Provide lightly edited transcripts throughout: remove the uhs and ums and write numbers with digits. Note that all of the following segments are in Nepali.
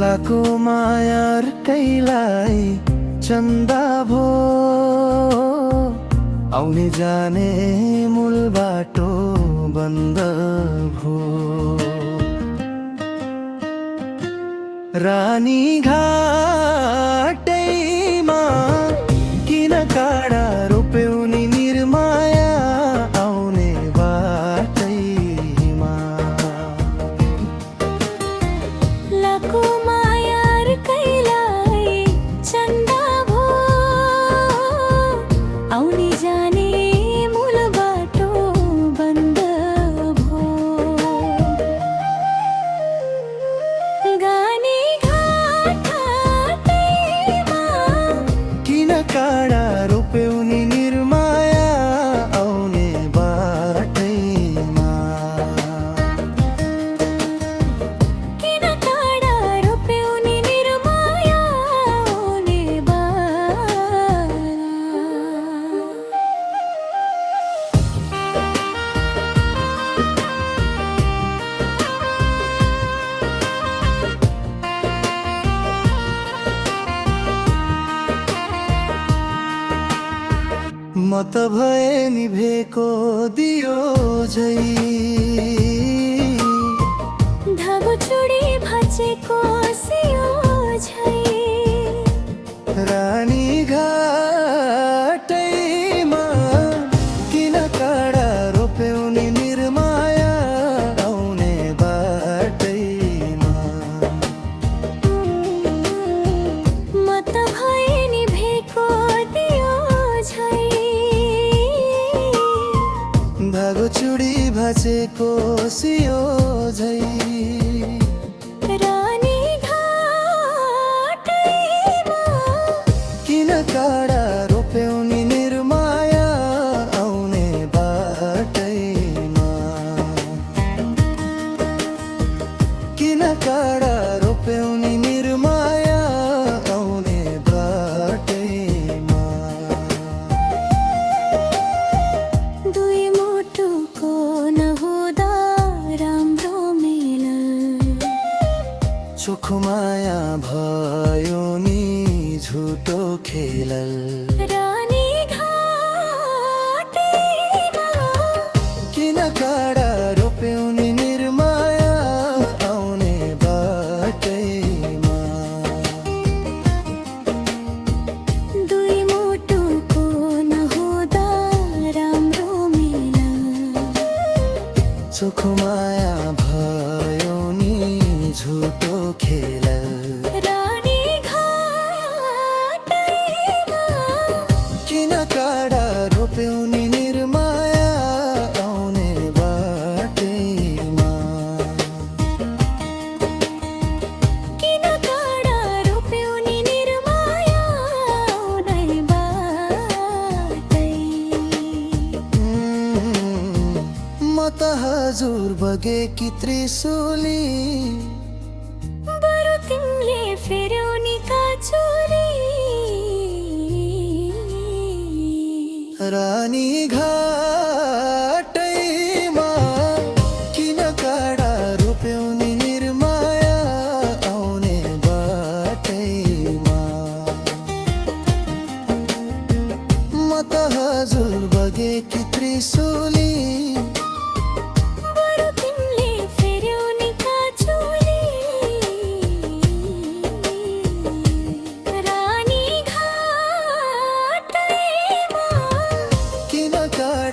लाको मायार कैलाई चन्दा भो आउने जाने मूल बाटो बन्द भो रानी घाटैमा किन काँडा रोप्यौ नि निर्माया आउने बाटैमा लाको मायार कैलाई चन्दा भो आउने जाने मूल बाटो बन्द भो गाने घाटैमा किन काँडा रोप्यौ नि निर्माया आउने बाटैमा किन काँडा रोप्यौ नि निर्माया आउने म त भए निभेको दियो झै धागो चुडी भाँचेको सियो झै रानी घाटैमा किन काँडा रोप्यौ नि निर्माया आउने बाटैमा म त भए निभेको दियो झै धागो चुडी भाँचेको सियो झै रानी घाटैमा किन काँडा रोप्यौ नि निर्माया आउने बाटैमा किन काँडा रोप्यौ नि निर्माया आउने बाटैमा दुई मुटुको नहुँदा राम्रो मेल चोखो माया भयो नि झुटो खेलल रानी घाटैमा किन काँडा रोप्यौ नि निर्माया आउने बाटैमा दुई मुटुको नहुँदा राम्रो मेल चोखो माया भयो नि झुटो खेलल रानी घाटैमा किन काँडा रोप्यौ नि निर्माया आउने बाटैमा किन काँडा रोप्यौ नि निर्माया आउने बाटै म त हजुर बगेकी त्रिशुली बरु तिमीले फेर्यौ नि काचुली रानी घाटैमा किन काँडा रोप्यौ नि निर्माया आउने बाटैमा म त हजुर बगेकी त्रिशुली बरु तिमीले फेर्यौ नि काचुली रानी घाटैमा किन काँडा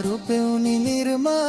રૂપેઓની નિર્માયા